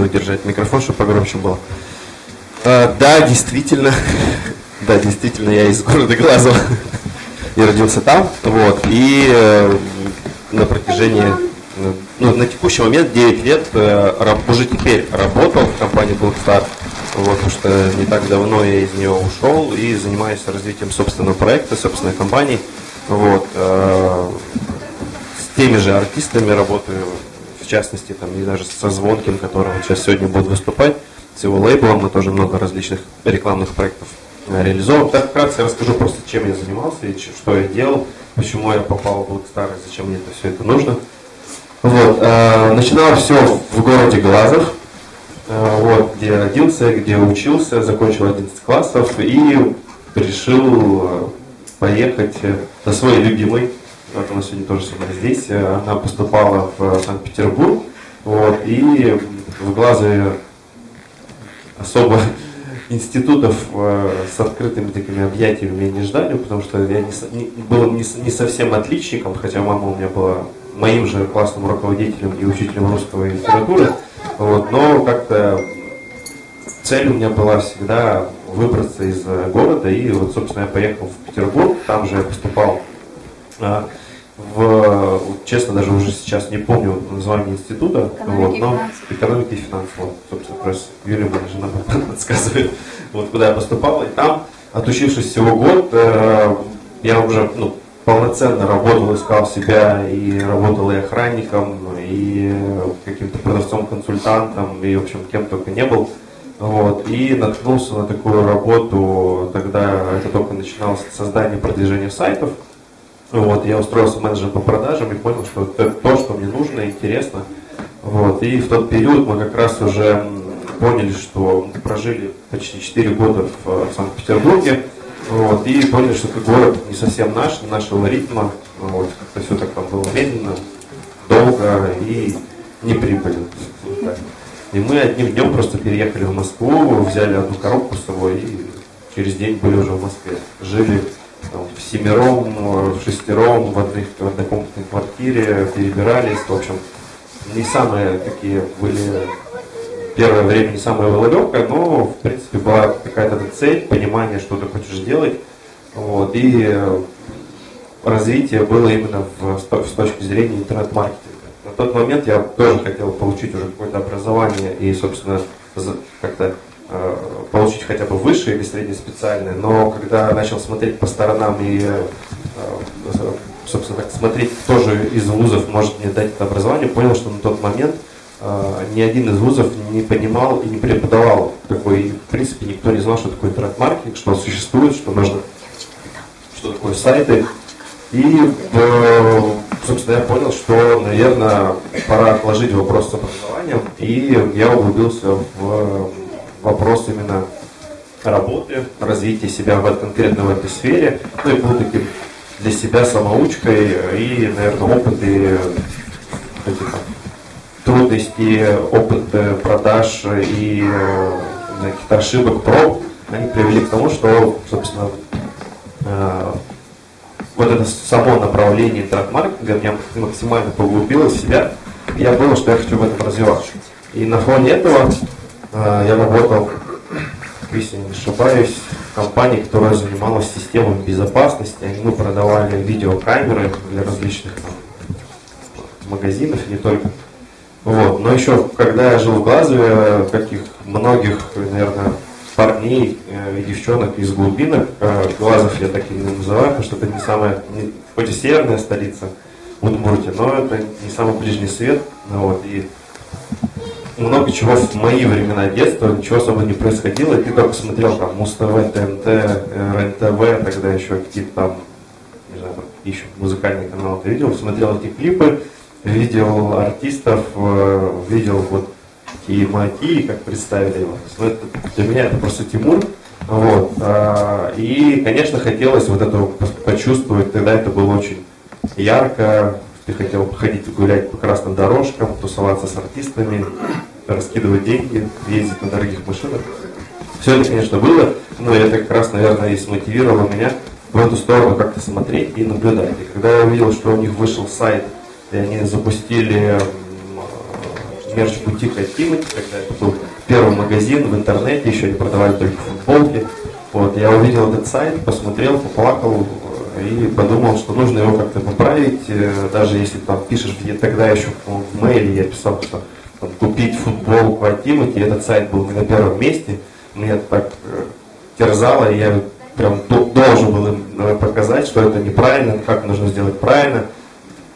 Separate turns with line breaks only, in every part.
буду держать микрофон, чтобы погромче было. Да, действительно, я из города Глазово. Я родился там, вот, и на протяжении, на текущий момент 9 лет уже теперь работал в компании Blackstar, вот, потому что не так давно я из нее ушел и занимаюсь развитием собственного проекта, собственной компании, вот, с теми же артистами работаю, в частности, там, и даже со Звонким, который сейчас сегодня будет выступать, с его лейблом, мы тоже много различных рекламных проектов реализован. Так вкратце я расскажу просто, чем я занимался и что я делал, почему я попал в Blackstar и зачем мне все это нужно. Вот. Начинал все в городе Глазов, вот, где родился, где учился, закончил 11 классов и решил поехать на свой любимый. Вот она сегодня тоже здесь. Она поступала в Санкт-Петербург, вот, и в Глазове особо институтов с открытыми такими объятиями меня не ждали, потому что я был не совсем отличником, хотя мама у меня была моим же классным руководителем и учителем русского и литературы, вот, но как-то цель у меня была всегда выбраться из города, и вот, собственно, я поехал в Петербург, там же я поступал честно, даже уже сейчас не помню название института, вот, но экономика и финансы, вот, собственно, как раз Юлия, моя жена, подсказывает, вот, куда я поступал, и там, отучившись всего год, я уже, полноценно работал, искал себя, и работал и охранником, и каким-то продавцом-консультантом, и, в общем, кем только не был, вот, и наткнулся на такую работу, тогда это только начиналось создание и продвижение сайтов. Вот, я устроился менеджером по продажам и понял, что это то, что мне нужно, интересно. Вот, и в тот период мы как раз уже поняли, что мы прожили почти 4 года в Санкт-Петербурге, вот, и поняли, что это город не совсем наш, не нашего ритма. Вот, как-то все так там было медленно, долго и неприбыльно. И мы одним днем просто переехали в Москву, взяли одну коробку с собой и через день были уже в Москве. Жили всемиром, в шестером, в однокомнатной квартире, перебирались, в общем, не самые такие были, первое время не самая была легкая, но, в принципе, была какая-то цель, понимание, что ты хочешь делать, вот, и развитие было именно с точки зрения интернет-маркетинга. На тот момент я тоже хотел получить уже какое-то образование и, собственно, как-то получить хотя бы высшее или среднеспециальное, но когда начал смотреть по сторонам и, собственно, так смотреть, кто же из вузов может мне дать это образование, понял, что на тот момент ни один из вузов не понимал и не преподавал, и, в принципе, никто не знал, что такое интернет-маркетинг, что он существует, что такое сайты. И, собственно, я понял, что, наверное, пора отложить вопрос с образованием, и я углубился в вопрос именно работы, развития себя конкретно в этой сфере, и был таким для себя самоучкой, и, наверное, опыт и трудности, опыт продаж и каких-то ошибок, проб, они привели к тому, что, собственно, вот это само направление интернет-маркетинга меня максимально поглубило в себя, и я понял, что я хочу в этом развиваться. И на фоне этого я работал, если не ошибаюсь, в компании, которая занималась системами безопасности. Мы продавали видеокамеры для различных магазинов, не только. Вот. Но еще, когда я жил в Глазове, каких многих, наверное, парней и девчонок из глубинок, Глазов я так и не называю, потому что это не самая, хоть и северная столица Удмуртии, но это не самый ближний свет. Вот. И много чего в мои времена детства, ничего особо не происходило, и ты только смотрел там Муз-ТВ, ТНТ, РЕН-ТВ, тогда еще какие-то там, не знаю, еще музыкальные каналы ты видел, смотрел эти клипы, видел артистов, видел вот Тимати, как представили его. Для меня это просто Тимур. Вот. И, конечно, хотелось вот это почувствовать, тогда это было очень ярко. Ты хотел ходить гулять по красным дорожкам, тусоваться с артистами, раскидывать деньги, ездить на дорогих машинах. Все это, конечно, было, но это как раз, наверное, и смотивировало меня в эту сторону как-то смотреть и наблюдать. И когда я увидел, что у них вышел сайт, и они запустили мерч-бутик от Тимати, тогда это был первый магазин в интернете, еще не продавали только футболки. Вот, я увидел этот сайт, посмотрел, поплакал и подумал, что нужно его как-то поправить, даже если там пишешь, тогда еще в мейле я писал, что там, купить футболку от Тимати, этот сайт был не на первом месте, мне так терзало, и я прям должен был им показать, что это неправильно, как нужно сделать правильно.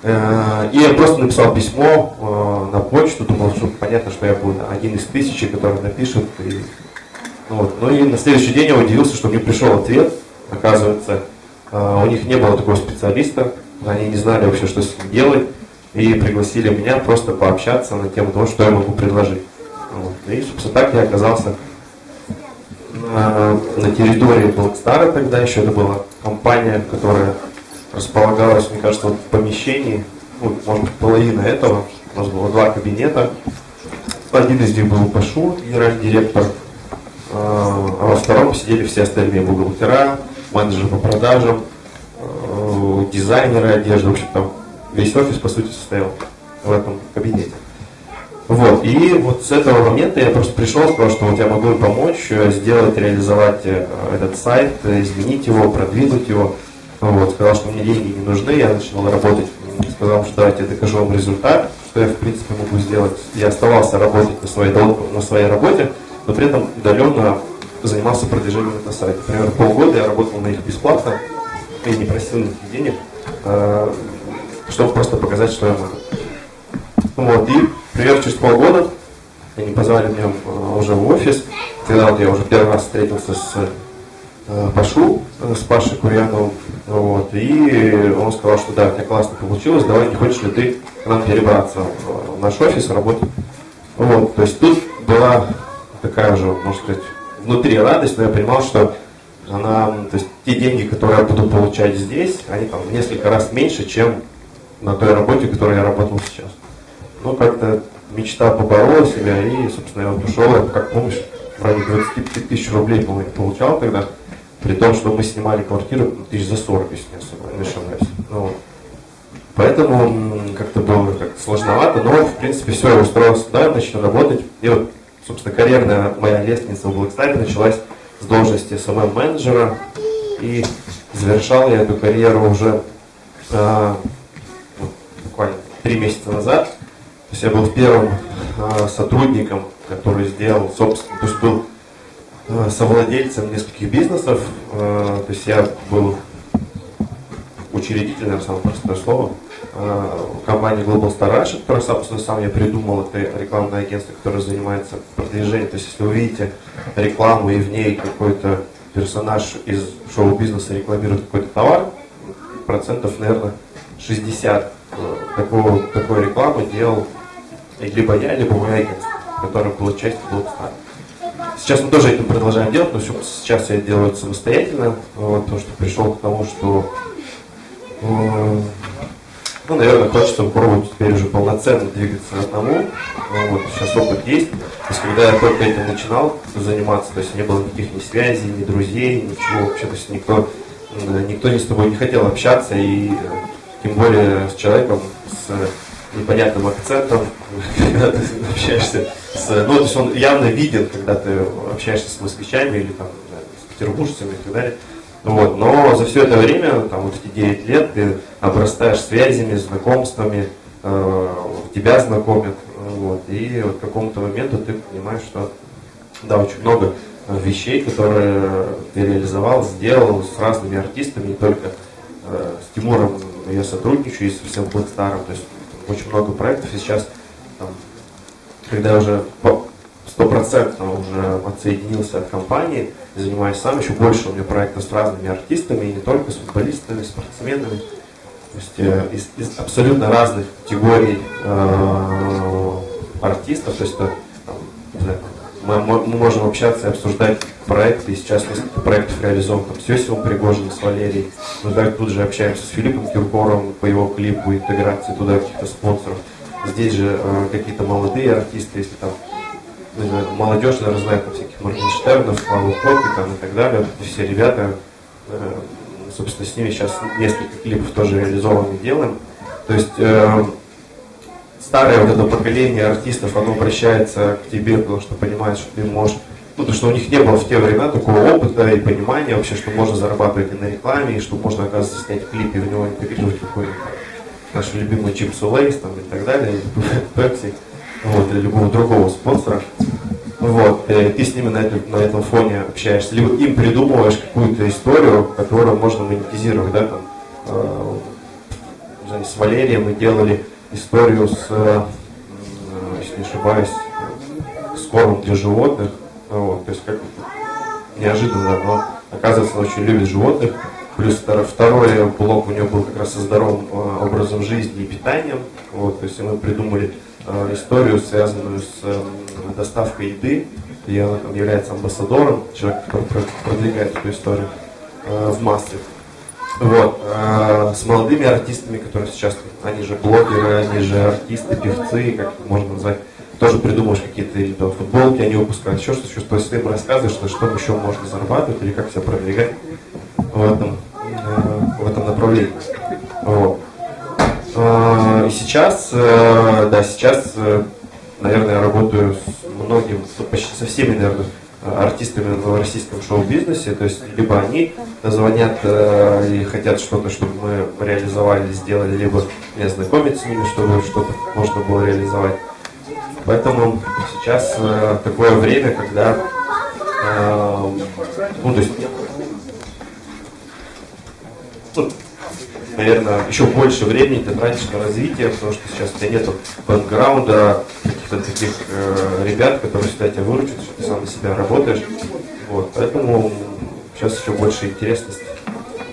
И я просто написал письмо на почту, думал, что понятно, что я буду один из тысячи, который напишет. И, вот. Ну и на следующий день я удивился, что мне пришел ответ. Оказывается, у них не было такого специалиста, они не знали вообще, что с ним делать, и пригласили меня просто пообщаться на тему того, что я могу предложить. Вот. И, собственно, так я оказался на территории Blackstar тогда еще. Это была компания, которая располагалась, мне кажется, вот в помещении, ну, может быть, половина этого. У нас было 2 кабинета. Один из них был Пашу, генеральный директор, а во втором сидели все остальные бухгалтера, менеджеры по продажам, дизайнеры одежды. В общем, там весь офис, по сути, состоял в этом кабинете. Вот, и вот с этого момента я просто пришел, сказал, что вот я могу им помочь сделать, реализовать этот сайт, изменить его, продвинуть его. Вот, сказал, что мне деньги не нужны, я начал работать, сказал, что давайте я докажу вам результат, что я в принципе могу сделать. Я оставался работать на своей работе, но при этом удаленно занимался продвижением на сайте. Примерно полгода я работал на них бесплатно и не просил никаких денег, чтобы просто показать, что я могу. Вот, и примерно через полгода они позвали меня уже в офис, когда вот я уже первый раз встретился с Пашу, с Пашей Курьяновым, вот, и он сказал, что да, у тебя классно получилось, давай, не хочешь ли ты к нам перебраться в наш офис работать. Вот, то есть тут была такая уже, можно сказать, внутри радость, но я понимал, что она, то есть те деньги, которые я буду получать здесь, они там в несколько раз меньше, чем на той работе, в которой я работал сейчас. Ну, как-то мечта поборола себя, и, собственно, я ушел, как помощь, в районе 25 тысяч рублей, по-моему, получал тогда, при том, что мы снимали квартиру тысяч за 40, если не ошибаюсь. Ну, вот. Поэтому как-то было так сложновато, но, в принципе, все, я устроился туда, начал работать. И вот, собственно, карьерная моя лестница в Blackstar началась с должности SMM-менеджера, и завершал я эту карьеру уже буквально 3 месяца назад. То есть я был первым сотрудником, который сделал, собственно, то есть был совладельцем нескольких бизнесов. То есть я был учредителем, самое простое слово, компании Global Star Russia, которую, собственно, сам я придумал. Это рекламное агентство, которое занимается продвижением. То есть если вы увидите рекламу и в ней какой-то персонаж из шоу-бизнеса рекламирует какой-то товар, процентов, наверное, 60 такой рекламы делал либо я, либо мое агентство, которое было частью Blackstar. Сейчас мы тоже этим продолжаем делать, но сейчас я делаю это самостоятельно, вот, потому что пришел к тому, что, ну, наверное, хочется попробовать теперь уже полноценно двигаться одному. Вот, сейчас опыт есть. То есть, когда я только этим начинал заниматься, то есть не было никаких ни связей, ни друзей, ничего вообще, то есть никто не с тобой не хотел общаться, и тем более с человеком с непонятным акцентом, когда ты общаешься ну, то есть он явно виден, когда ты общаешься с москвичами или там, с петербуржцами и так далее. Вот. Но за все это время, там, вот эти 9 лет, ты обрастаешь связями, знакомствами, тебя знакомят. Вот. И вот к какому-то моменту ты понимаешь, что да, очень много вещей, которые ты реализовал, сделал с разными артистами, не только с Тимуром я сотрудничаю, и со всем Blackstar. То есть очень много проектов, и сейчас, там, когда я уже 100% уже отсоединился от компании, занимаюсь сам, еще больше у меня проектов с разными артистами, и не только с футболистами, спортсменами, то есть из абсолютно разных категорий артистов, то есть там, мы можем общаться и обсуждать проекты, и сейчас несколько проектов реализован там, с Йосифом Пригожиным, с Валерией. Мы тут же общаемся с Филиппом Киркоровым по его клипу, интеграции туда каких-то спонсоров. Здесь же какие-то молодые артисты, если там молодежь, наверное, знает там, всяких Моргенштернов, Клаву Коки там, и так далее. Все ребята, собственно, с ними сейчас несколько клипов тоже реализованы делаем. То есть старое вот это поколение артистов, оно обращается к тебе, потому что понимает, что ты можешь, ну, потому что у них не было в те времена такого опыта и понимания вообще, что можно зарабатывать и на рекламе, и что можно, оказывается, снять клип и в него интегрировать какой-нибудь наши любимые чипсы Лейс там, и так далее, Пепси, вот, или любого другого спонсора. Вот, ты с ними на этом фоне общаешься, либо им придумываешь какую-то историю, которую можно монетизировать, да, там, не знаю, с Валерием мы делали историю с, если не ошибаюсь, с кормом для животных, вот, то есть как неожиданно, но оказывается, он очень любит животных. Плюс второй блок у него был как раз со здоровым образом жизни и питанием. Вот, то есть мы придумали историю, связанную с доставкой еды. И она там является амбассадором, человек, который продвигает эту историю в массы. Вот, с молодыми артистами, которые сейчас, они же блогеры, они же артисты, певцы, как их можно назвать, тоже придумаешь какие-то футболки, они выпускают еще что-то, то есть ты им рассказываешь, на что еще можно зарабатывать или как себя продвигать в этом направлении. Вот. И сейчас, наверное, я работаю с многими, почти со всеми, наверное, артистами в российском шоу-бизнесе, то есть либо они звонят и хотят что-то, чтобы мы реализовали, сделали, либо меня знакомят с ними, чтобы что-то можно было реализовать. Поэтому сейчас такое время, когда, наверное, еще больше времени ты тратишь на развитие, потому что сейчас у тебя нету бэкграунда, каких-то таких ребят, которые всегда тебя выручат, что ты сам на себя работаешь. Вот, поэтому сейчас еще больше интересности.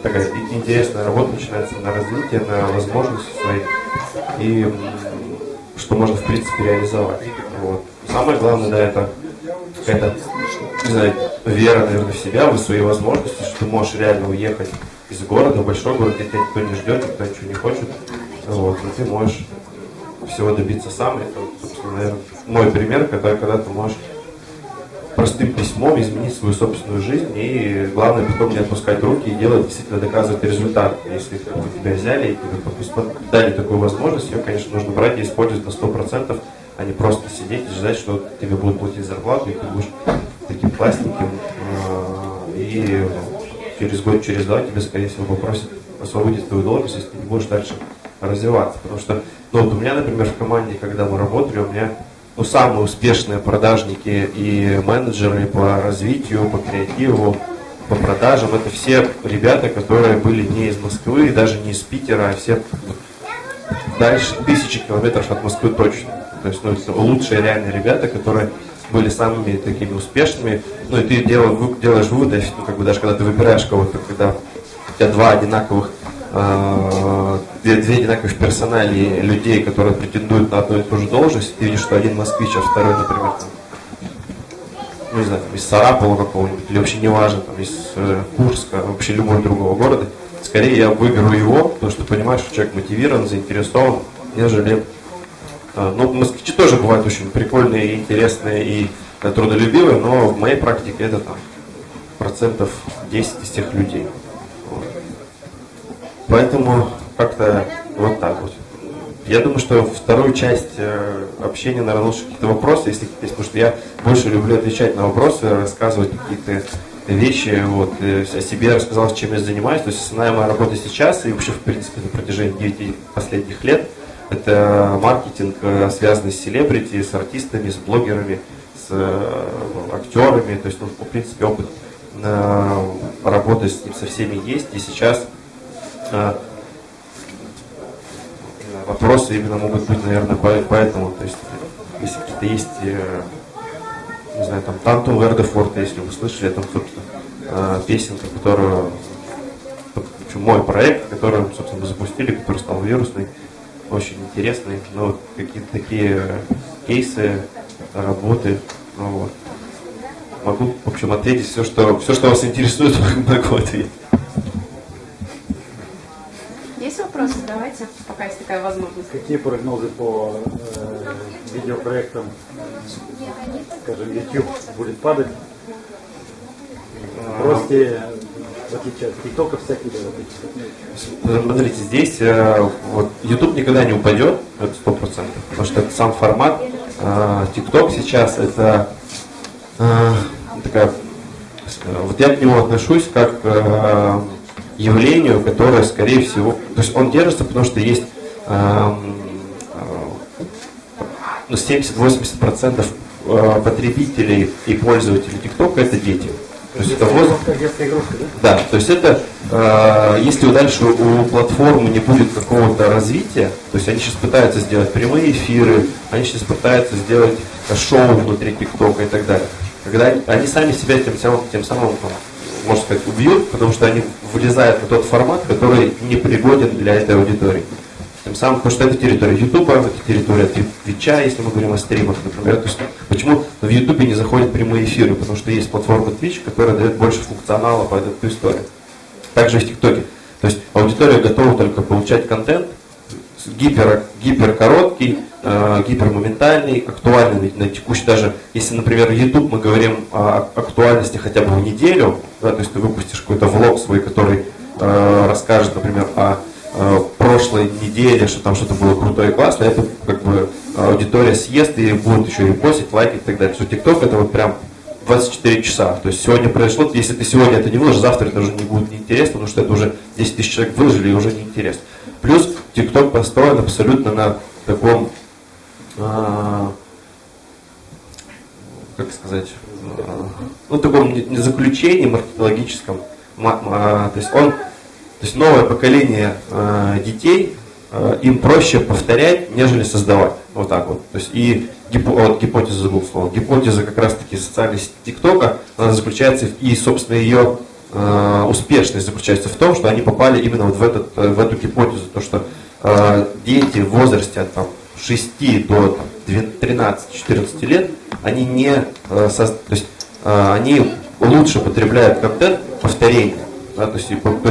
Такая интересная работа начинается на развитие, на возможности свои, и что можно, в принципе, реализовать. Вот. Самое главное, да, это какая-то, не знаю, вера, наверное, в себя, в свои возможности, что ты можешь реально уехать из города, в большой город, где тебя никто не ждет, никто ничего не хочет, вот, но ты можешь всего добиться сам. Это, собственно, наверное, мой пример, когда ты можешь простым письмом изменить свою собственную жизнь, и главное потом не отпускать руки и делать, действительно доказывать результат. Если тебя взяли и тебе дали такую возможность, ее, конечно, нужно брать и использовать на 100%, а не просто сидеть и ждать, что тебе будут платить зарплату, и ты будешь таким классненьким, и через год, через два тебе, скорее всего, попросят освободить твою должность, если ты не будешь дальше развиваться. Потому что, ну, вот у меня, например, в команде, когда мы работали, у меня самые успешные продажники и менеджеры по развитию, по креативу, по продажам, это все ребята, которые были не из Москвы, даже не из Питера, а все дальше 1000 километров от Москвы точно. То есть, ну, это лучшие реальные ребята, которые были самыми такими успешными. Ну, и ты делаешь выводы, ну, как бы даже когда ты выбираешь кого-то, когда у тебя две одинаковых персоналии людей, которые претендуют на одну и ту же должность, ты видишь, что один москвич, а второй, например, там, ну, не знаю, там, из Сарапова какого-нибудь, или вообще неважно, там, из Курска, вообще любого другого города, скорее я выберу его, потому что понимаешь, что человек мотивирован, заинтересован, нежели... Ну, москвичи тоже бывают очень прикольные, интересные и трудолюбивые, но в моей практике это там 10% из тех людей. Вот. Поэтому как-то вот так вот. Я думаю, что вторую часть общения, наверное, лучше какие-то вопросы, если есть, потому что я больше люблю отвечать на вопросы, рассказывать какие-то вещи, вот, о себе рассказал, чем я занимаюсь. То есть основная моя работа сейчас и вообще, в принципе, на протяжении 9 последних лет — это маркетинг, связанный с селебрити, с артистами, с блогерами, с актерами. То есть, ну, в принципе, опыт работы с ним со всеми есть. И сейчас вопросы именно могут быть, наверное, поэтому. То есть, если какие-то есть, не знаю, там, Тантум Вердефорта, если вы слышали, там, собственно, песенка, которую, в общем, мой проект, который, собственно, запустили, который стал вирусный, очень интересный, но вот какие-то такие кейсы, работы, ну, вот. Могу, в общем, ответить все, что вас интересует, могу ответить.
Есть вопросы? Давайте, пока есть такая возможность.
Какие прогнозы по видеопроектам? Скажем, YouTube будет падать? Бросьте в отличие от ТикТока всякие,
Смотрите, здесь вот, YouTube никогда не упадет, это 100%, потому что это сам формат. ТикТок сейчас это такая, вот я к нему отношусь как к явлению, которое, скорее всего, то есть он держится, потому что есть 70-80% потребителей и пользователей ТикТока это дети. То есть это возраст. Да, то есть это, если дальше у платформы не будет какого-то развития, то есть они сейчас пытаются сделать прямые эфиры, они сейчас пытаются сделать шоу внутри ТикТока и так далее. Когда они сами себя тем самым, можно сказать, убьют, потому что они вылезают на тот формат, который не пригоден для этой аудитории. Тем самым, потому что это территория Ютуба, это территория Твича, если мы говорим о стримах, например. То есть, почему в Ютубе не заходят прямые эфиры? Потому что есть платформа Twitch, которая дает больше функционала под эту историю. Также и в ТикТоке. То есть аудитория готова только получать контент гиперкороткий, гипермоментальный, актуальный на текущий. Даже если, например, YouTube мы говорим о актуальности хотя бы в неделю, да, то есть ты выпустишь какой-то влог свой, который расскажет, например, о прошлой неделе, что там что-то было крутое и классное, это как бы аудитория съест и будет еще репостить, лайкать и так далее. Что TikTok это вот прям 24 часа. То есть сегодня произошло, если ты сегодня это не выложишь, завтра это уже не будет неинтересно, потому что это уже 10 тысяч человек выложили и уже неинтересно. Плюс TikTok построен абсолютно на таком, как сказать, таком заключении маркетологическом. То есть новое поколение детей, им проще повторять, нежели создавать. Вот так вот. То есть и гипотеза, забыл слово. Гипотеза как раз таки социальной сети ТикТока, она заключается, и собственно ее успешность заключается в том, что они попали именно вот в эту гипотезу, то что дети в возрасте от 6 до 13-14 лет, они они лучше потребляют контент повторения. Да, то есть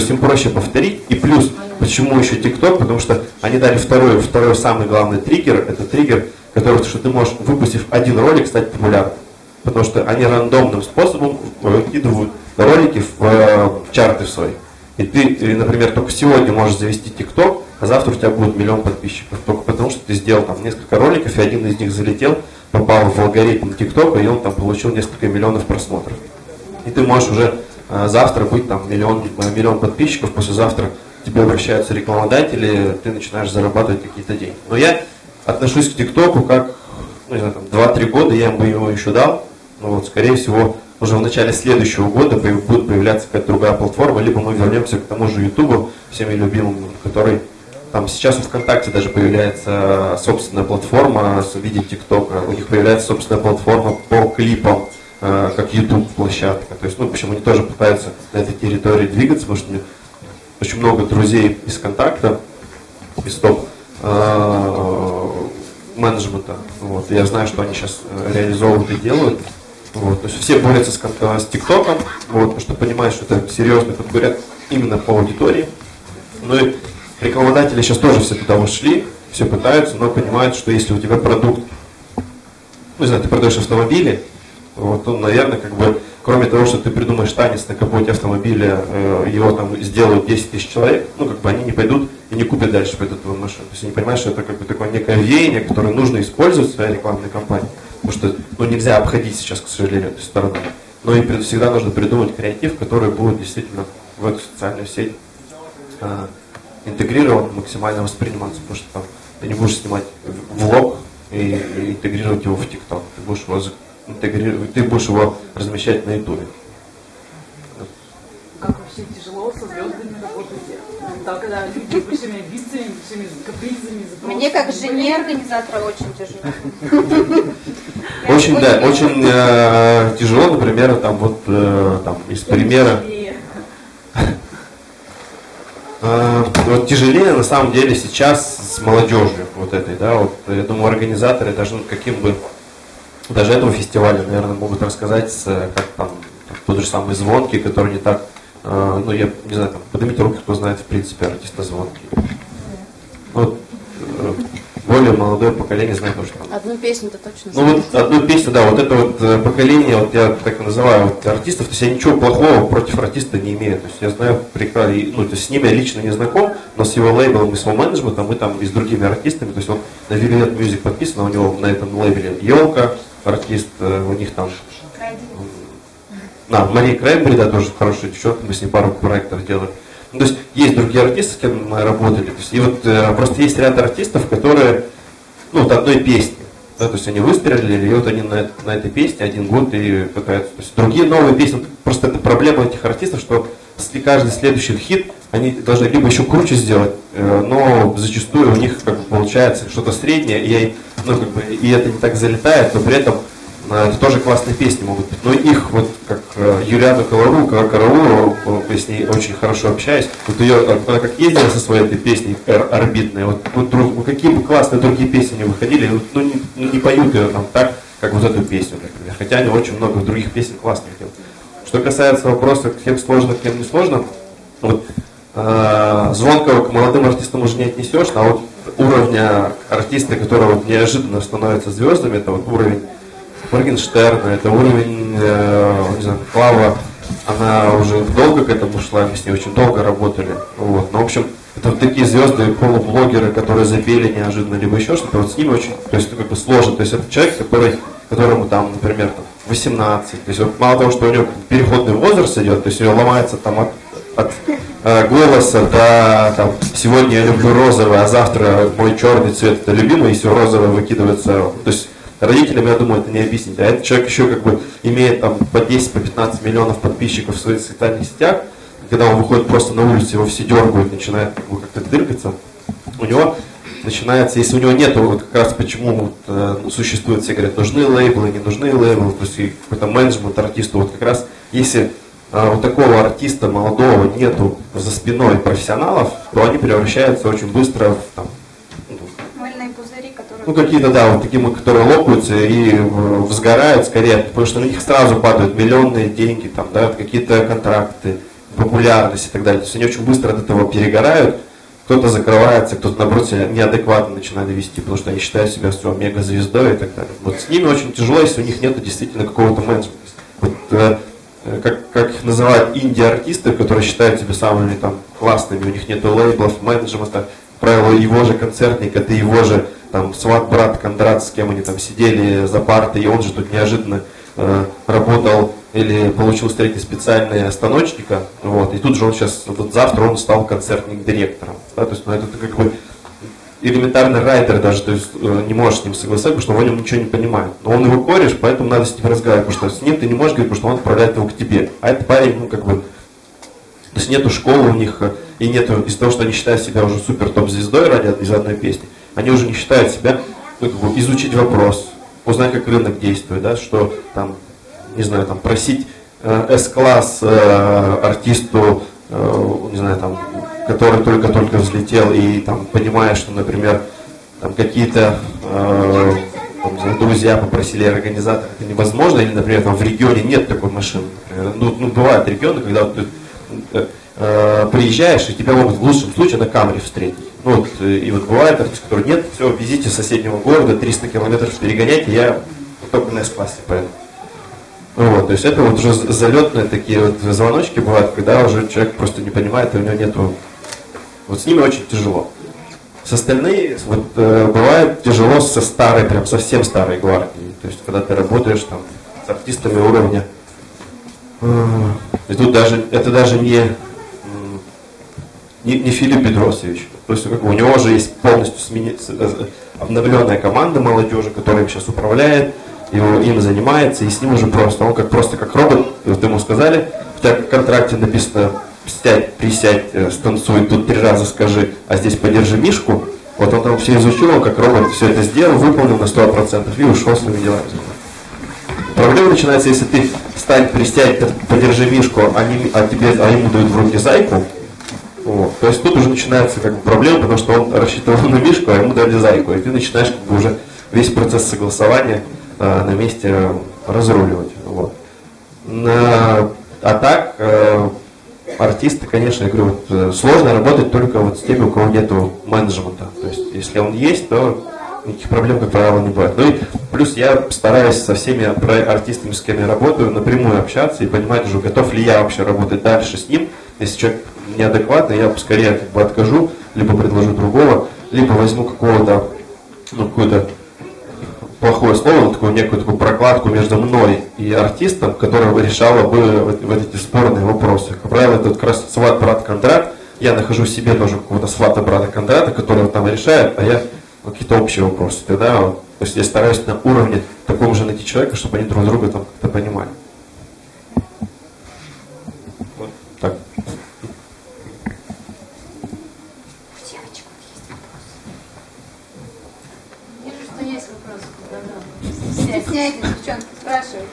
им проще повторить. И плюс, почему еще ТикТок? Потому что они дали второй самый главный триггер. Это триггер, который, что ты можешь, выпустив один ролик, стать популярным. Потому что они рандомным способом выкидывают ролики в чарты свои. И ты, например, только сегодня можешь завести ТикТок, а завтра у тебя будет 1 миллион подписчиков. Только потому, что ты сделал там несколько роликов, и один из них залетел, попал в алгоритм ТикТока, и он там получил несколько миллионов просмотров. И ты можешь уже завтра быть там миллион подписчиков, послезавтра к тебе обращаются рекламодатели, ты начинаешь зарабатывать какие-то деньги. Но я отношусь к ТикТоку как, 2-3 года я бы его еще дал, но вот, скорее всего, уже в начале следующего года будет появляться какая-то другая платформа, либо мы вернемся к тому же Ютубу, всеми любимому, который там сейчас у ВКонтакте даже появляется собственная платформа в виде ТикТока, у них появляется собственная платформа по клипам, как YouTube площадка. То есть, в общем, они тоже пытаются на этой территории двигаться, потому что у меня очень много друзей из контакта, из топ-менеджмента. Вот. Я знаю, что они сейчас реализовывают и делают. Вот. То есть все борются с ТикТоком, потому что понимают, что это серьезный конкурент именно по аудитории. Ну и рекламодатели сейчас тоже все туда ушли, все пытаются, но понимают, что если у тебя продукт, ты продаешь автомобили, то, наверное, кроме того, что ты придумаешь танец на капоте автомобиля, его там сделают 10 тысяч человек, они не пойдут и не купят дальше эту машину. То есть они понимают, что это такое некое веяние, которое нужно использовать в своей рекламной кампании. Потому что нельзя обходить сейчас, к сожалению, эту сторону. Но и всегда нужно придумать креатив, который будет действительно в эту социальную сеть интегрирован, максимально восприниматься. Потому что там ты не будешь снимать влог и интегрировать его в ТикТок. Ты будешь его размещать на Ютубе.
Как вообще тяжело со звездами работаете? Да, когда люди всеми амбициями, всеми капризами, запросами.
Мне как жене организатора очень тяжело.
Очень тяжело, например, из примера. Тяжелее на самом деле сейчас с молодежью этой, я думаю, организаторы даже даже этого фестиваля, наверное, могут рассказать, как там тот же самый Звонкий, который не так, я не знаю, поднимите руки, кто знает, в принципе, артиста Звонкий. более молодое поколение знает то, что там.
Одну песню-то точно
Ну вот одну песню, да, вот это вот поколение, вот я так и называю вот, артистов, то есть я ничего плохого против артиста не имею. То есть я знаю прекрасно, ну, то есть с ними я лично не знаком, но с его лейблом и с его менеджментом мы там и с другими артистами, то есть он на Violet Music подписан, у него на этом лейбле Елка, артист, у них там. Мария Крайбери, да, тоже хорошая девчонка, мы с ней пару проектов делали. Ну, то есть есть другие артисты, с кем мы работали. То есть, и вот просто есть ряд артистов, которые, ну, от одной песни. Да, то есть они выстрелили, и вот они на этой песне 1 год и пытаются. То есть другие новые песни, просто это проблема этих артистов, что каждый следующий хит они должны либо еще круче сделать, но зачастую у них как бы получается что-то среднее, и, ну, как бы, и это не так залетает, но при этом это тоже классные песни могут быть. Но их, вот как Юлиану Караулову, я с ней очень хорошо общаюсь, вот ее, она как ездила со своей этой песней орбитной, вот какие бы классные другие песни не выходили, ну не поют ее там так, как вот эту песню, например. Хотя они очень много других песен классных делают. Что касается вопроса, кем сложно, кем не сложно, вот, Звонкого к молодым артистам уже не отнесешь, а вот уровня артиста, который вот неожиданно становится звездами, это вот уровень Моргенштерна, это уровень, не знаю, Клава, она уже долго к этому шла, мы с ней очень долго работали. Вот. Но, в общем, это вот такие звезды, полублогеры, которые запели неожиданно, либо еще что-то, вот с ними очень, то есть, как бы сложно. То есть это человек, которому там, например, там, 18. То есть вот мало того, что у него переходный возраст идет, то есть у него ломается там от голоса до там, сегодня я люблю розовый, а завтра мой черный цвет это любимый, и все розовое выкидывается. То есть родителям, я думаю, это не объяснить. А этот человек еще как бы имеет там по 10, по 15 миллионов подписчиков в своих социальных сетях. Когда он выходит просто на улицу, его все дергают, начинает как-то дыркаться. У него начинается, если у него нет, вот как раз почему вот, существует, все говорят, нужны лейблы, не нужны лейблы, то есть какой-то менеджмент артисту, вот как раз если у такого артиста молодого нету за спиной профессионалов, то они превращаются очень быстро в там,
мыльные пузыри, которые...
ну какие-то, да, вот такие, которые лопаются и сгорают скорее, потому что на них сразу падают миллионные деньги, там, да, какие-то контракты, популярность и так далее. То есть они очень быстро от этого перегорают, кто-то закрывается, кто-то, наоборот, себя неадекватно начинает вести, потому что они считают себя все мегазвездой и так далее. Вот с ними очень тяжело, если у них нет действительно какого-то менеджмента. Вот, как их называют инди-артисты, которые считают себя самыми там классными, у них нет лейблов, менеджмента, как правило, его же концертник, это его же там сват-брат Кондрат, с кем они там сидели за партой, и он же тут неожиданно работал или получил строитель специального станочника, вот, и тут же он сейчас, вот завтра он стал концертник-директором, да, то есть, ну, это как бы элементарный райдер даже, то есть не можешь с ним согласиться, потому что он о нем ничего не понимает, но он его кореш, поэтому надо с ним разговаривать, потому что с ним ты не можешь говорить, потому что он отправляет его к тебе, а этот парень, ну, как бы, то есть нету школы у них, и нету, из-за того, что они считают себя уже супер топ-звездой ради из одной песни, они уже не считают себя, ну, как бы, изучить вопрос, узнать, как рынок действует, да, что там, не знаю, там, просить S-класс артисту, не знаю, там, который только-только взлетел и там понимая, что, например, там какие-то друзья попросили организатора, это невозможно, или, например, там в регионе нет такой машины. Ну, бывают регионы, когда вот ты приезжаешь, и тебя могут в лучшем случае на камере встретить. Ну, вот, и вот бывает артисты, которые нет, все, везите с соседнего города, 300 километров перегоняйте, я только на S-классе поеду. Вот, то есть это вот уже залетные такие вот звоночки бывают, когда уже человек просто не понимает, и у него нету... Вот с ними очень тяжело. С остальными вот, бывает тяжело со старой, прям совсем старой гвардией. То есть когда ты работаешь там с артистами уровня... И тут даже, это даже не Филипп Бедросович. То есть как бы, у него уже есть полностью обновленная команда молодежи, которая им сейчас управляет, им занимается, и с ним уже просто, он просто как робот, вот ему сказали, у тебя в контракте написано присядь, станцуй, тут 3 раза скажи, а здесь подержи мишку, вот он там все изучил, он как робот все это сделал, выполнил на 100% и ушел своими делами. Проблема начинается, если ты встань, присядь, подержи мишку, а ему дают в руки зайку, вот. То есть тут уже начинается как бы проблема, потому что он рассчитывал на мишку, а ему дали зайку, и ты начинаешь как бы уже весь процесс согласования на месте разруливать. Вот. А так, артисты, конечно, я говорю, вот, сложно работать только вот с теми, у кого нету менеджмента. То есть, если он есть, то никаких проблем, как правило, не бывает. Ну и плюс я стараюсь со всеми артистами, с кем я работаю, напрямую общаться и понимать уже, готов ли я вообще работать дальше с ним. Если человек неадекватный, я скорее как бы откажу, либо предложу другого, либо возьму какого-то, ну, какое-то плохое слово, такую некую такую прокладку между мной и артистом, которая решала бы вот эти спорные вопросы. Как правило, это как раз сват, брат, Кондрат. Я нахожу себе тоже какого-то свата, брата, Кондрата, который там решает, а я какие-то общие вопросы. Тогда, вот, то есть я стараюсь на уровне такого же найти человека, чтобы они друг друга там как-то понимали. Вот так.
Вижу, что есть вопросы. Стесняйтесь, девчонки, спрашивайте.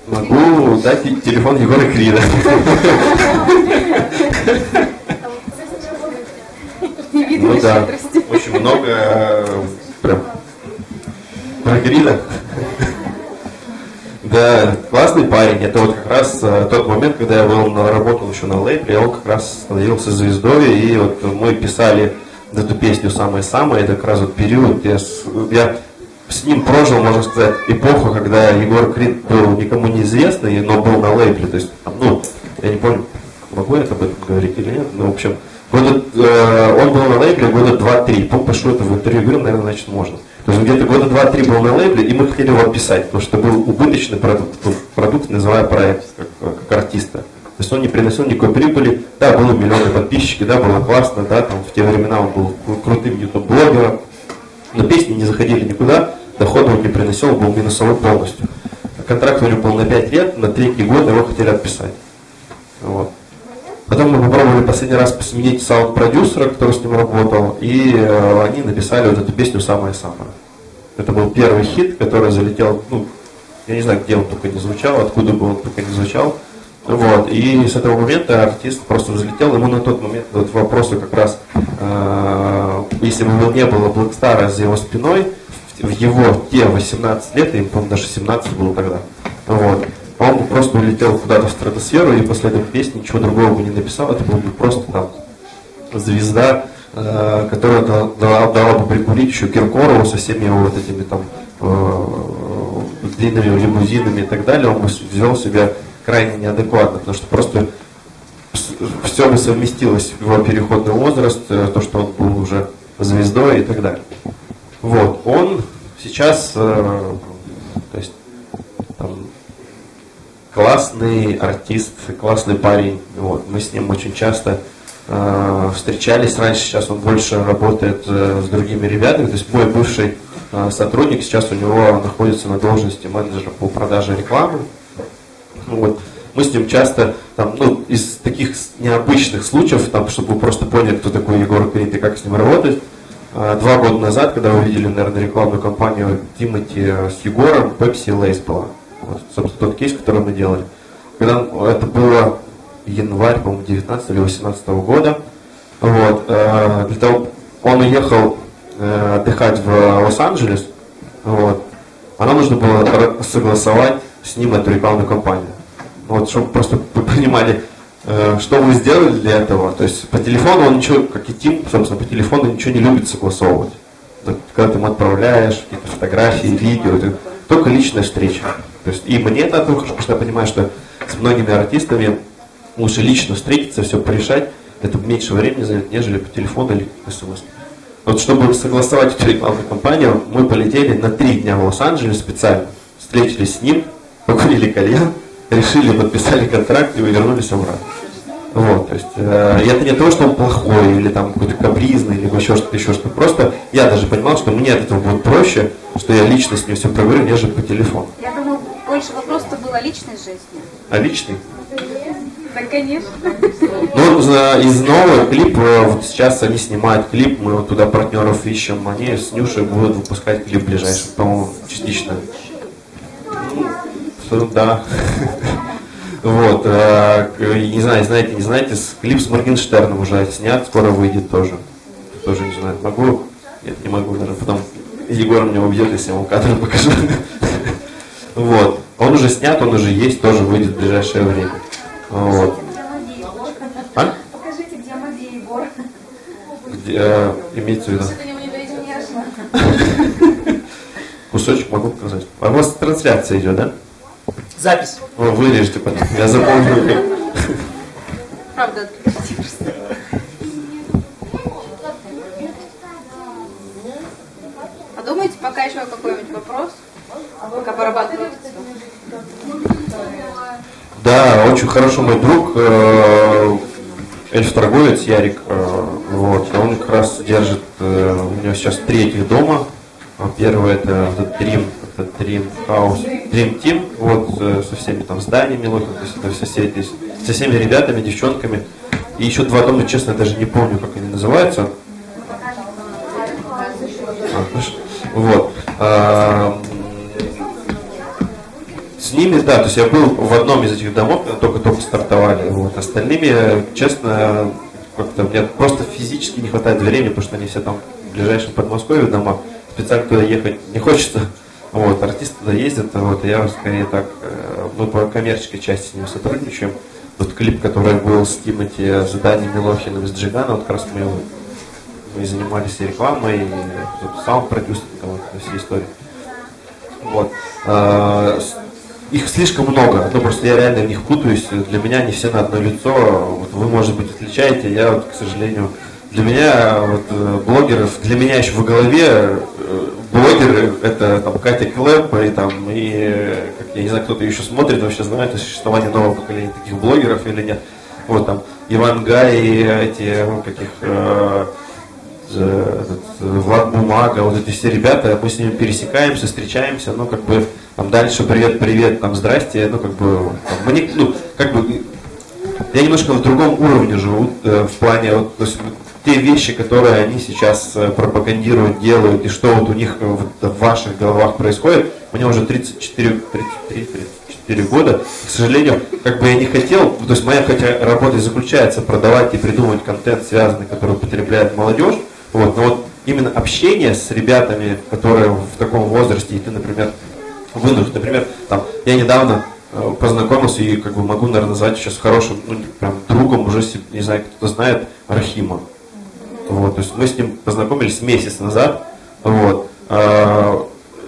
Могу дать телефон Егора Крида. Ну да, очень много прям про Крида. Да, классный парень. Это вот как раз тот момент, когда я работал еще на лейбле, он как раз становился звездой, и вот мы писали эту песню «Самое-самое», это как раз вот период, я с ним прожил, можно сказать, эпоху, когда Егор Крид был никому неизвестный, но был на лейбле, то есть, ну, я не помню, могу я об этом говорить или нет, но, в общем, он был на лейбле года 2-3, помню, что это в интервью говорил, наверное, значит, можно. То есть, где-то года 2-3 был на лейбле, и мы хотели его описать, потому что был убыточный продукт, называя проект, как артиста. То есть он не приносил никакой прибыли, да, было миллионы подписчиков, да, было классно, да, там в те времена он был крутым ютуб-блогером, но песни не заходили никуда, дохода он не приносил, он был минусовой полностью. Контракт у него был на 5 лет, на 3-й год его хотели отписать. Вот. Потом мы попробовали последний раз сменить саунд-продюсера, который с ним работал, и они написали вот эту песню «Самое-самое». Это был первый хит, который залетел, ну, я не знаю, где он только не звучал, откуда бы он только не звучал. Вот. И с этого момента артист просто взлетел, ему на тот момент вот вопросы как раз, если бы не было Блэкстара за его спиной, в его те 18 лет, им, по-моему, даже 17 было тогда, вот, он бы просто улетел куда-то в стратосферу, и после этой песни ничего другого бы не написал, это был бы просто там звезда, которая дала бы прикурить еще Киркорову со всеми его вот этими там длинными лимузинами и так далее, он бы вел себя крайне неадекватно, потому что просто все бы совместилось, его переходный возраст, то, что он был уже звездой и так далее. Вот, он сейчас, то есть, там, классный артист, классный парень, вот, мы с ним очень часто встречались раньше, сейчас он больше работает с другими ребятами, то есть мой бывший сотрудник сейчас у него находится на должности менеджера по продаже рекламы. Вот. Мы с ним часто, там, ну, из таких необычных случаев, там, чтобы вы просто поняли, кто такой Егор Крид и как с ним работать, 2 года назад, когда вы видели, наверное, рекламную кампанию Тимати с Егором, Pepsi и Lays была. Вот, собственно, тот кейс, который мы делали. Когда это было январь, по-моему, 19 или 18 года, вот, для того, он уехал отдыхать в Лос-Анджелес, вот, а нам нужно было согласовать с ним эту рекламную кампанию. Вот, чтобы просто вы понимали, что вы сделали для этого. То есть по телефону он ничего, как и Тим, собственно, по телефону ничего не любит согласовывать. Когда ты ему отправляешь какие-то фотографии, видео, это только личная встреча. То есть и мне это тоже, потому что я понимаю, что с многими артистами лучше лично встретиться, все порешать, это меньше времени займет, нежели по телефону или смс. Вот чтобы согласовать эту рекламную кампанию, мы полетели на 3 дня в Лос-Анджелес специально, встретились с ним, покурили кальян, решили, подписали контракт и вернулись обратно. Вот, то есть, это не то, что он плохой, или там какой-то капризный, или еще что-то. Просто я даже понимал, что мне от этого будет проще, что я лично с ним все проговорю, нежели по телефону.
Я думаю, больше вопрос-то был о личной жизни.
А личный?
Да, конечно.
Ну, из нового клипа, вот сейчас они снимают клип, мы вот туда партнеров ищем, они с Нюшей будут выпускать клип ближайший, по-моему, частично. Да. Вот, не знаю, знаете, не знаете, клип с Моргенштерном уже снят, скоро выйдет тоже. Тоже не знаю, могу? Нет, не могу даже, потом Егор меня убьет, если я ему кадры покажу. Вот, он уже снят, он уже есть, тоже выйдет в ближайшее время. Вот. А?
Покажите, где Мадей, Егор.
имеется в виду.
Что-то не интересно.
Кусочек могу показать. А у вас трансляция идет, да?
Запись.
О, вырежьте потом. Я запомнил.
Правда, открытие просто. Подумайте пока еще какой-нибудь вопрос, пока порабатываете.
Да, очень хорошо мой друг, эльф-торговец Ярик, вот, он как раз держит, у него сейчас 3 дома. Первый это Dream House, Dream Team, вот, со всеми там зданиями, то есть это со всеми ребятами, девчонками. И еще 2 дома, честно, я даже не помню, как они называются. Вот. С ними, да, то есть я был в одном из этих домов, когда только-только стартовали. Вот. Остальными, честно, как-то мне просто физически не хватает времени, потому что они все там в ближайшем Подмосковье дома. Специально туда ехать не хочется. Вот, артисты туда ездят, вот, и я скорее так, мы по коммерческой части с ними сотрудничаем. Вот клип, который был с Тимати, с Даней Милохиным, с Джигана, вот как раз мы занимались и рекламой, и саунд-продюсером, всей истории. Вот. Их слишком много, ну просто я реально в них путаюсь, для меня они все на одно лицо, вот вы, может быть, отличаете, я вот, к сожалению, для меня вот, блогеров, для меня еще в голове блогеры это там Катя Клэп и как, я не знаю, кто-то еще смотрит, вообще знает о существовании нового поколения таких блогеров или нет. Вот там Иван Гай и эти, каких Влад Бумага, вот эти все ребята, мы с ними пересекаемся, встречаемся, ну как бы там дальше привет, там здрасте, ну как бы, там, мне, ну как бы я немножко в другом уровне живу, в плане вот, то есть, те вещи, которые они сейчас пропагандируют, делают, и что вот у них в ваших головах происходит. Мне уже 34 года, к сожалению, как бы я не хотел, то есть моя хотя работа заключается продавать и придумывать контент, связанный, который употребляет молодежь, вот, но вот именно общение с ребятами, которые в таком возрасте, и ты, например, вынужден, например, там, я недавно познакомился и как бы могу, наверное, назвать сейчас хорошим, ну, прям другом, уже, не знаю, кто-то знает, Рахима. Вот, то есть мы с ним познакомились месяц назад, вот,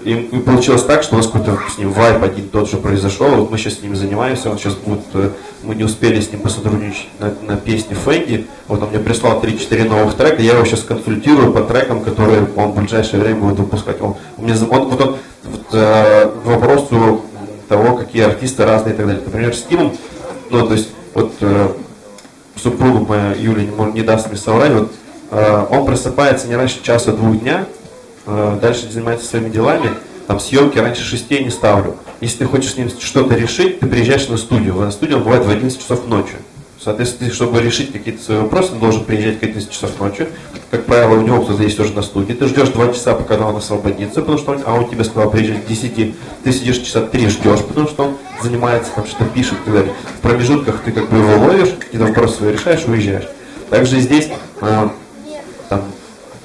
и получилось так, что у нас какой-то с ним вайб один тот же произошел, вот мы сейчас с ним занимаемся, он сейчас будет, мы не успели с ним посотрудничать на песне Фэнди, вот он мне прислал 3-4 новых трека, я его сейчас консультирую по трекам, которые он в ближайшее время будет выпускать. К вопросу того, какие артисты разные и так далее. Например, с Тимом, ну, то есть, вот, супруга моя, Юля, не даст мне соврать, вот, он просыпается не раньше 1-2 дня, дальше занимается своими делами, там съемки раньше 6 не ставлю. Если ты хочешь с ним что-то решить, ты приезжаешь на студию. На студию он бывает в 11 часов ночи. Соответственно, чтобы решить какие-то свои вопросы, он должен приезжать к 11 часов ночи. Как правило, у него кто-то есть тоже на студии. Ты ждешь 2 часа, пока он освободится, потому что он тебе сказал приезжать к 10. Ты сидишь часа 3 ждешь, потому что он занимается, там что-то пишет и так далее. В промежутках ты как бы его ловишь, какие-то вопросы свои решаешь и уезжаешь. Также здесь там,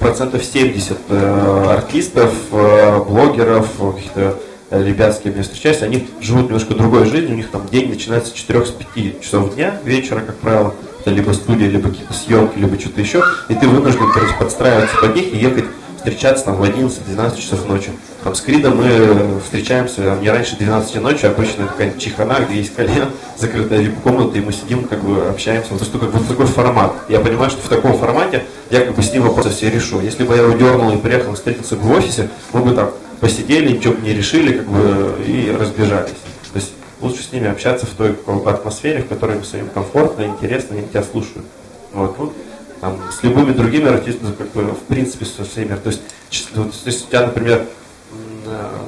70% артистов, блогеров, каких-то ребят, с кем я встречаюсь, они живут немножко другой жизнью, у них там день начинается с 4-5 часов дня, вечера, как правило, это либо студия, либо какие-то съемки, либо что-то еще, и ты вынужден, короче, подстраиваться под них и ехать, встречаться там в 11-12 часов ночи. Там с Кридом мы встречаемся не раньше 12 ночи, обычно какая-нибудь чихана, где есть кальян, закрытая вип-комната, и мы сидим, как бы общаемся. Вот, как бы такой формат. Я понимаю, что в таком формате я как бы с ним вопросы все решу. Если бы я его дернул и приехал, встретился бы в офисе, мы бы так посидели, ничего бы не решили, как бы, и разбежались. То есть лучше с ними общаться в той атмосфере, в которой им своим комфортно, интересно, они тебя слушают. Вот, ну, там, с любыми другими артистами, как бы, в принципе, со всеми. То есть, если у тебя, например,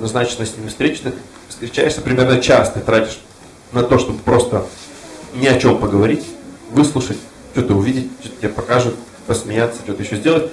назначена с ними встреча, ты встречаешься примерно час, ты тратишь на то, чтобы просто ни о чем поговорить, выслушать, что-то увидеть, что-то тебе покажут, посмеяться, что-то еще сделать.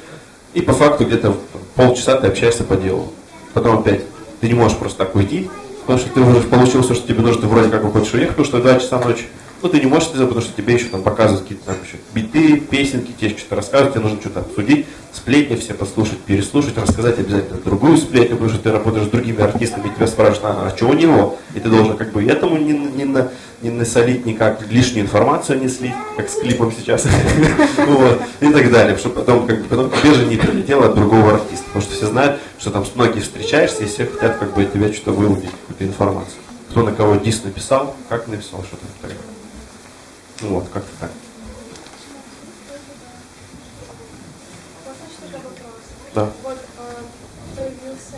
И по факту где-то полчаса ты общаешься по делу. Потом опять ты не можешь просто так уйти, потому что ты уже получил все, что тебе нужно, ты вроде как бы хочешь уехать, потому что 2 часа ночи. Ну, ты не можешь это сделать, потому что тебе еще там показывают какие-то там еще биты, песенки, тебе что-то рассказывают, тебе нужно что-то обсудить, сплетни все послушать, переслушать, рассказать обязательно другую сплетню, потому что ты работаешь с другими артистами, и тебя спрашивают, а что у него? И ты должен как бы этому не насолить никак, лишнюю информацию не слить, как с клипом сейчас, и так далее, чтобы потом тебе же не прилетело от другого артиста, потому что все знают, что там с многими встречаешься, и все хотят как бы от тебя что-то выудить, какую-то информацию. Кто на кого дис написал, как написал, что-то такое. Ну вот, как-то так. Да.
Вот появился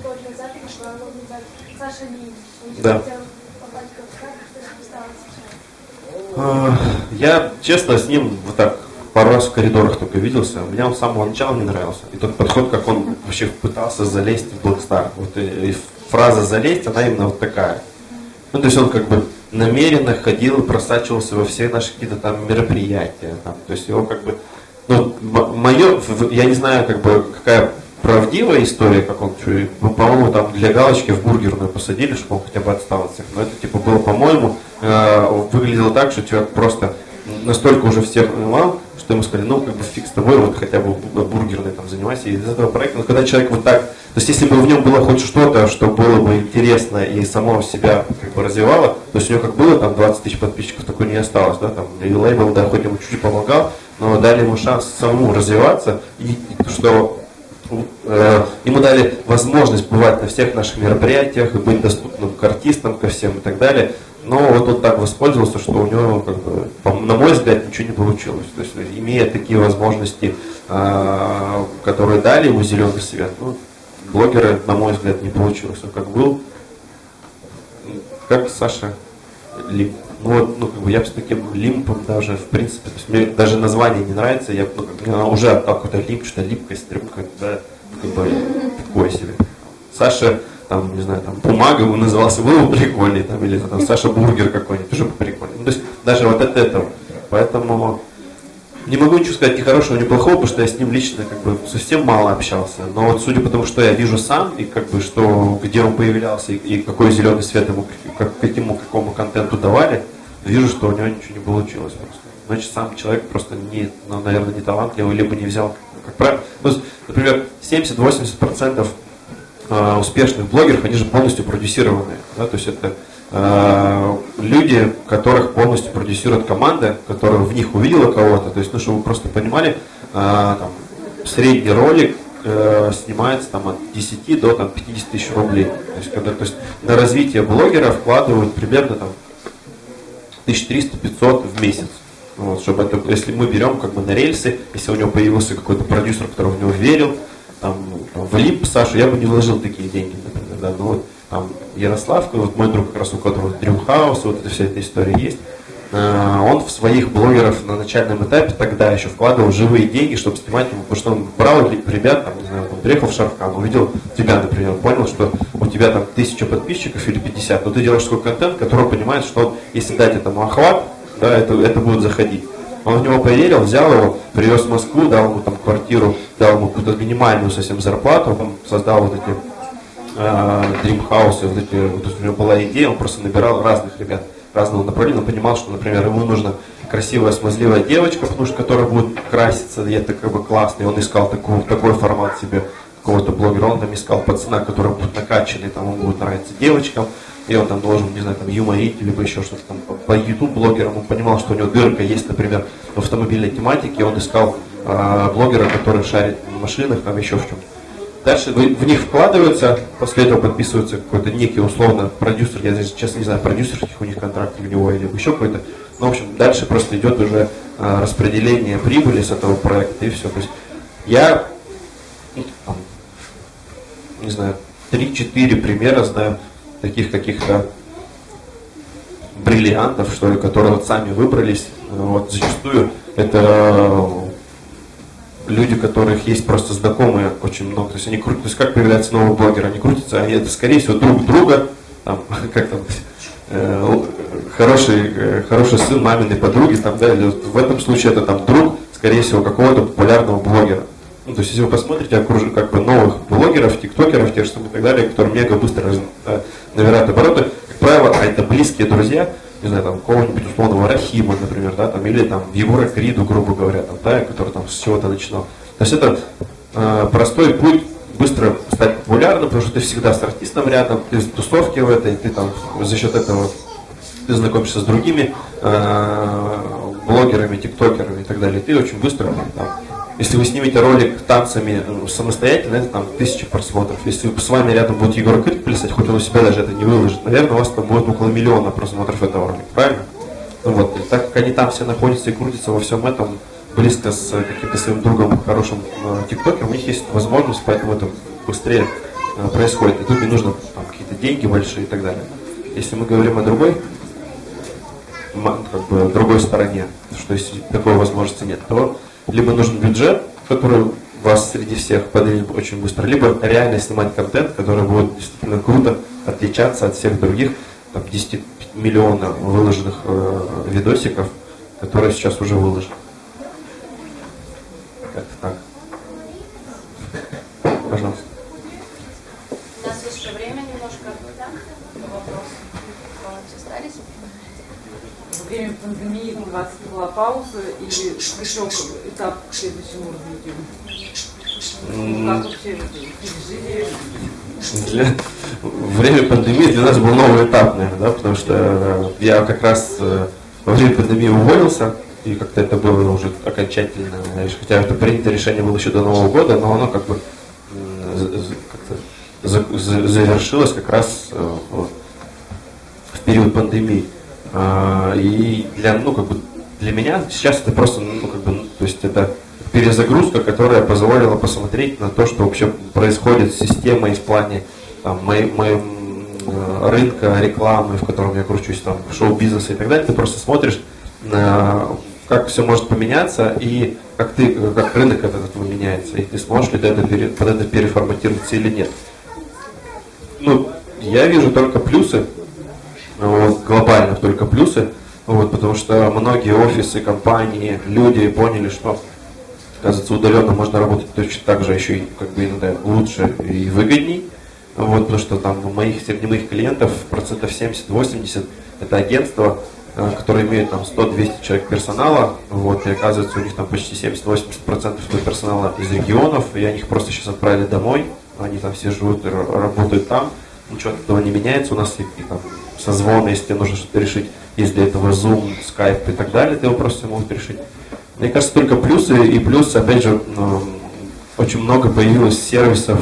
год назад, Саша Ли.
Да. Я, честно, с ним вот так пару раз в коридорах только виделся. Мне он с самого начала не нравился. И тот подход, как он вообще пытался залезть в Blackstar. Вот и фраза «залезть», она именно вот такая. Ну, то есть он как бы намеренно ходил и просачивался во все наши какие-то там мероприятия. Там. То есть его как бы, ну, я не знаю, как бы, какая правдивая история, как он, по-моему, там для галочки в бургерную посадили, чтобы он хотя бы отстал от всех. Но это, типа, было, по-моему, выглядело так, что человек просто настолько уже всех понимал, что ему сказали, ну, как бы фиг с тобой, вот хотя бы бургерной там занимайся. И из этого проекта, но когда человек вот так, то есть если бы в нем было хоть что-то, что было бы интересно и само себя как бы развивало, то есть у него как было там 20 тысяч подписчиков, такой не осталось, да, там, и лейбл, да, хоть ему чуть-чуть помогал, но дали ему шанс самому развиваться, и что ему дали возможность бывать на всех наших мероприятиях и быть доступным к артистам, ко всем и так далее. Но вот он так воспользовался, что у него, как бы, на мой взгляд, ничего не получилось. То есть, имея такие возможности, которые дали ему зеленый свет, ну, блогеры, на мой взгляд, не получилось. Он как был, как Саша Лимп. Ну, как бы я с таким лимпом даже, в принципе, то есть мне даже название не нравится, я уже оттал какой-то лимп, что-то липкость, трюмка, да, как бы такое себе. Саша, там, не знаю, там, бумага его назывался, был бы прикольный, там, или там Саша Бургер какой-нибудь, тоже прикольный. Ну, то есть даже вот от этого. Поэтому не могу ничего сказать ни хорошего, ни плохого, потому что я с ним лично как бы совсем мало общался. Но вот судя по тому, что я вижу сам, и как бы что, где он появлялся, и какой зеленый свет ему, какому контенту давали, вижу, что у него ничего не получилось просто. Значит, сам человек просто не, ну, наверное, не талантливый, либо не взял, как правило. Ну, например, 70-80% успешных блогеров, они же полностью продюсированные. Да? То есть это люди, которых полностью продюсирует команда, которая в них увидела кого-то. То есть, ну, чтобы вы просто понимали, там, средний ролик снимается там, от 10 до там, 50 тысяч рублей. То есть на развитие блогера вкладывают примерно там, 1300-500 в месяц. Вот, чтобы это, если мы берем как бы на рельсы, если у него появился какой-то продюсер, который в него верил, там в Лип Сашу я бы не вложил такие деньги, например, да, но вот там Ярослав, вот мой друг, как раз у которого Dream House, вот эта вся эта история есть, он в своих блогеров на начальном этапе тогда еще вкладывал живые деньги, чтобы снимать ему, потому что он брал ребят, там, не знаю, он приехал в Шаркан, увидел тебя, например, понял, что у тебя там 1000 подписчиков или 50, но ты делаешь такой контент, который понимает, что если дать этому охват, да, это будет заходить. Он в него поверил, взял его, привез в Москву, дал ему там квартиру, дал ему какую-то минимальную совсем зарплату, он создал вот эти Dream House, вот у него была идея, он просто набирал разных ребят, разного направления, он понимал, что, например, ему нужна красивая, смазливая девочка, потому что которая будет краситься, и это как бы классно, и он искал такой формат себе какого-то блогера, он там искал пацана, который будет накачанный, там он будет нравиться девочкам, и он там должен, не знаю, там юморить, либо еще что-то там по YouTube-блогерам, он понимал, что у него дырка есть, например, в автомобильной тематике, он искал блогера, который шарит в машинах, там еще в чем-то. Дальше в них вкладываются, после этого подписывается какой-то некий условно продюсер, я здесь, честно не знаю, продюсерских у них контрактов у него или еще какой-то. Ну, в общем, дальше просто идет уже распределение прибыли с этого проекта и все. То есть я, там, не знаю, 3-4 примера знаю таких каких-то бриллиантов, что ли, которые вот сами выбрались. Вот, зачастую это люди, у которых есть просто знакомые очень много. То есть они крутятся, то есть как появляется новый блогер, они крутятся, они это скорее всего друг друга, там, как там, хороший сын маминой подруги, там, да, или в этом случае это там друг, скорее всего, какого-то популярного блогера. Ну, то есть если вы посмотрите, окружение как бы новых блогеров, тиктокеров, тех же самых и так далее, которые мега быстро набирают обороты, как правило, это близкие друзья, не знаю, там, какого-нибудь условного Рахима, например, да, там, или там Егора Криду, грубо говоря, там, да, который там с чего-то начинал. То есть это простой путь быстро стать популярным, потому что ты всегда с артистом рядом, ты в тусовке в этой, ты там за счет этого ты знакомишься с другими блогерами, тиктокерами и так далее. Ты очень быстро, там, если вы снимете ролик танцами самостоятельно, это там 1000 просмотров. Если с вами рядом будет Егор Крид плясать, хоть он у себя даже это не выложит, наверное, у вас там будет около 1 000 000 просмотров этого ролика, правильно? Ну вот, и так как они там все находятся и крутятся во всем этом, близко с каким-то своим другом, хорошим тиктокером, у них есть возможность, поэтому это быстрее происходит. И тут не нужно там какие-то деньги большие и так далее. Если мы говорим о другой, как бы, другой стороне, что если такой возможности нет, то либо нужен бюджет, который вас среди всех поднимет очень быстро, либо реально снимать контент, который будет действительно круто отличаться от всех других, там, 10 миллионов выложенных видосиков, которые сейчас уже выложены. Как-то так. Пожалуйста.
У нас есть еще время немножко. Вопросы остались?
Во время пандемии у вас была пауза или пришел этап к следующему развитию? Как вообще пережили?
Время пандемии для нас был новый этап, наверное, да, потому что я как раз во время пандемии уволился, и как-то это было уже окончательно, хотя это принято решение было еще до Нового года, но оно как бы завершилось как раз в период пандемии. И для меня сейчас это просто, то есть это перезагрузка, которая позволила посмотреть на то, что вообще происходит с системой в плане там, рынка, рекламы, в котором я кручусь, там, шоу-бизнеса и так далее. Ты просто смотришь, как все может поменяться и как рынок этот меняется, и ты сможешь ли ты под это переформатироваться или нет. Ну, я вижу только плюсы. Вот, глобально только плюсы, вот, потому что многие офисы, компании, люди поняли, что, оказывается, удаленно можно работать точно так же, еще и как бы иногда лучше и выгодней, вот, потому что там среди моих клиентов 70-80% это агентства, которые имеют там 100-200 человек персонала, вот, и оказывается у них там почти 70-80% персонала из регионов, и они их просто сейчас отправили домой, они там все живут и работают там, ничего от этого не меняется, у нас и там созвоны, если тебе нужно что-то решить, есть для этого Zoom, Skype и так далее, ты его просто могут решить. Мне кажется, только плюсы, и плюс, опять же, очень много появилось сервисов,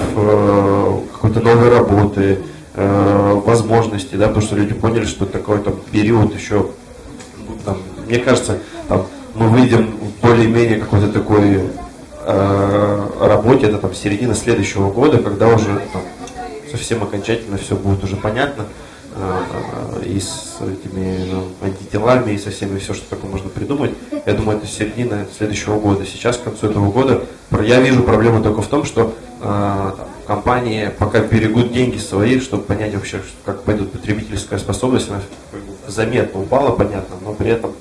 какой-то новой работы, возможностей, да, потому что люди поняли, что такой там период еще, там, мне кажется, там, мы выйдем в более-менее какой-то такой работе, это там середина следующего года, когда уже там, совсем окончательно все будет уже понятно, и с этими антителами, и со всеми, все, что такое можно придумать. Я думаю, это середина следующего года. Сейчас, к концу этого года, я вижу проблему только в том, что компании пока берегут деньги свои, чтобы понять вообще, как пойдет потребительская способность, она заметно упала, понятно, но при этом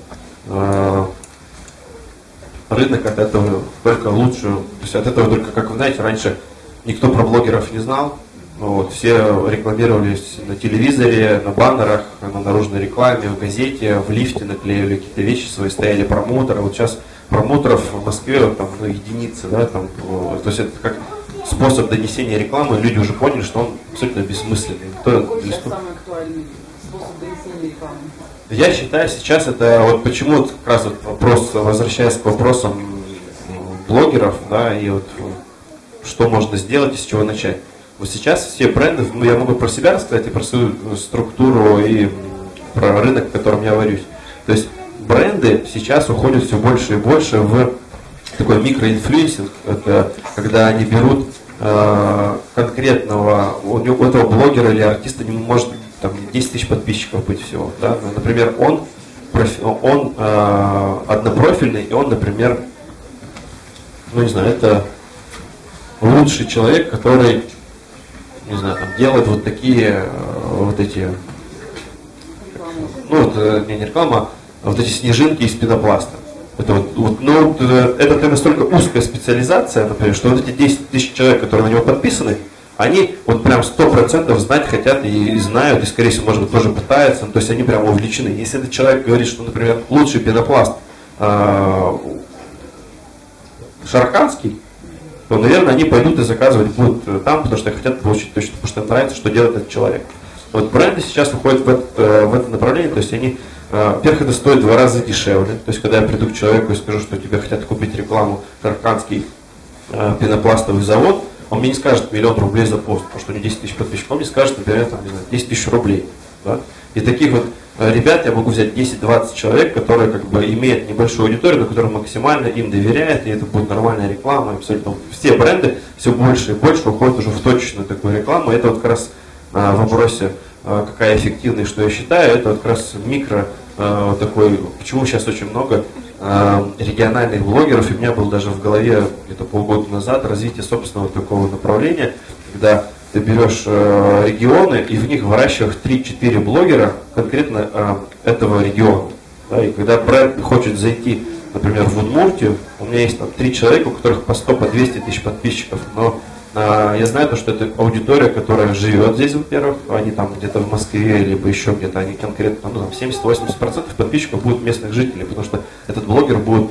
рынок от этого только лучше, то есть от этого только, как вы знаете, раньше никто про блогеров не знал. Вот, все рекламировались на телевизоре, на баннерах, на наружной рекламе, в газете, в лифте наклеивали какие-то вещи свои, стояли промоутеры. Вот сейчас промоутеров в Москве там, единицы, да, там, то есть это как способ донесения рекламы, люди уже поняли, что он абсолютно бессмысленный.
Какой сейчас самый актуальный способ донесения рекламы?
Я считаю, сейчас это вот почему как раз вот вопрос, возвращаясь к вопросам блогеров, да, и вот что можно сделать и с чего начать. Вот сейчас все бренды, я могу про себя рассказать и про свою структуру и про рынок, в котором я варюсь. То есть бренды сейчас уходят все больше и больше в такой микроинфлюенсинг, это когда они берут конкретного, у этого блогера или артиста не может там 10 тысяч подписчиков быть всего. Да? Например, он однопрофильный, и он, например, ну не знаю, это лучший человек, который, не знаю, там, делает вот такие, вот эти, ну, вот, не реклама, а вот эти снежинки из пенопласта. Это ну, это настолько узкая специализация, например, что вот эти 10 тысяч человек, которые на него подписаны, они вот прям 100% знать хотят и знают, и, скорее всего, может быть, тоже пытаются, то есть они прям увлечены. Если этот человек говорит, что, например, лучший пенопласт шарханский, то, наверное, они пойдут и заказывать будут там, потому что хотят получить точно, потому что им нравится, что делает этот человек. Вот бренды сейчас выходят в это направление, то есть они, во-первых, это стоит в 2 раза дешевле. То есть, когда я приду к человеку и скажу, что тебе хотят купить рекламу шарханский пенопластовый завод, он мне не скажет 1 000 000 рублей за пост, потому что у него 10 000 подписчиков, он мне скажет, например, там, не знаю, 10 000 рублей. Да? И таких вот ребят я могу взять 10-20 человек, которые как бы имеют небольшую аудиторию, но которые максимально им доверяют, и это будет нормальная реклама. Абсолютно все бренды все больше и больше уходят уже в точечную такую рекламу. Это вот как раз в вопросе, какая эффективная, что я считаю, это вот как раз микро такой, почему сейчас очень много региональных блогеров, и у меня было даже в голове где-то полгода назад развитие собственного такого направления, когда ты берешь регионы и в них выращиваешь 3-4 блогера конкретно этого региона. Да, и когда бренд хочет зайти, например, в Удмуртию, у меня есть там 3 человека, у которых по 100, по 200 тысяч подписчиков, но я знаю, что это аудитория, которая живет здесь, во-первых, они там где-то в Москве, либо еще где-то, они конкретно, ну, там 70-80% подписчиков будут местных жителей, потому что этот блогер будет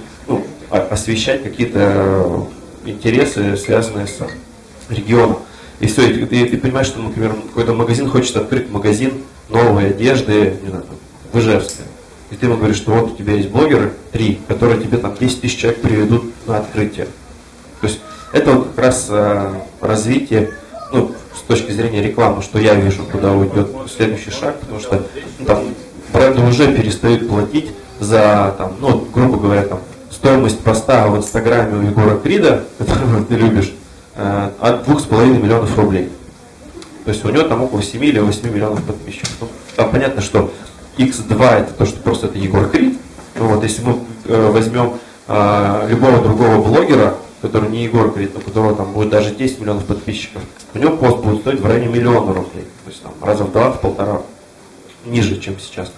освещать какие-то интересы, связанные с регионом. И все, и ты понимаешь, что, например, какой-то магазин хочет открыть магазин новой одежды, не знаю, в Ижевске. И ты ему говоришь, что вот у тебя есть блогеры 3, которые тебе там 10 000 человек приведут на открытие. То есть это вот как раз развитие, ну, с точки зрения рекламы, что я вижу, куда уйдет следующий шаг, потому что там бренды уже перестают платить за, там, ну, грубо говоря, там, стоимость поста в Инстаграме у Егора Крида, которого ты любишь, от 2,5 миллионов рублей. То есть у него там около 7 или 8 миллионов подписчиков. Ну, там понятно, что X2 это то, что просто это Егор Крид. Ну, вот, если мы возьмем любого другого блогера, который не Егор Крид, но у которого там будет даже 10 миллионов подписчиков, у него пост будет стоить в районе 1 000 000 рублей. То есть там раза в 2, в 1,5 ниже, чем сейчас,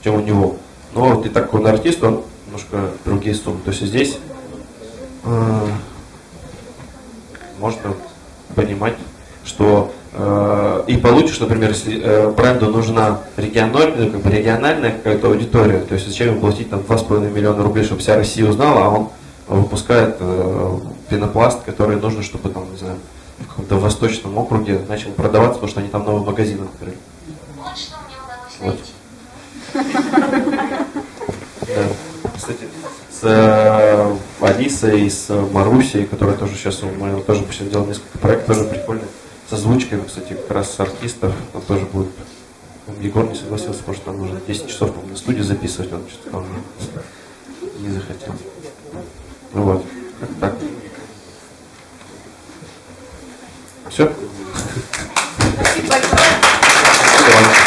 чем у него. Но вот и так он артист, он немножко другие суммы. То есть здесь можно понимать, что и получишь, например, если бренду нужна региональная какая-то аудитория, то есть зачем ему платить там 2,5 миллиона рублей, чтобы вся Россия узнала, а он выпускает пенопласт, который нужно, чтобы там, не знаю, в каком-то восточном округе начал продаваться, потому что они там новый магазин открыли.
Вот что мне удалось
найти. Да. Кстати, с Алисой и с Марусей, которая тоже сейчас у меня тоже делала несколько проектов, тоже прикольно. С озвучкой, кстати, как раз с артистов, он тоже будет. Егор не согласился, потому что нам нужно 10 часов на студии записывать, он что-то не захотел. Вот, так. Все?
Спасибо большое.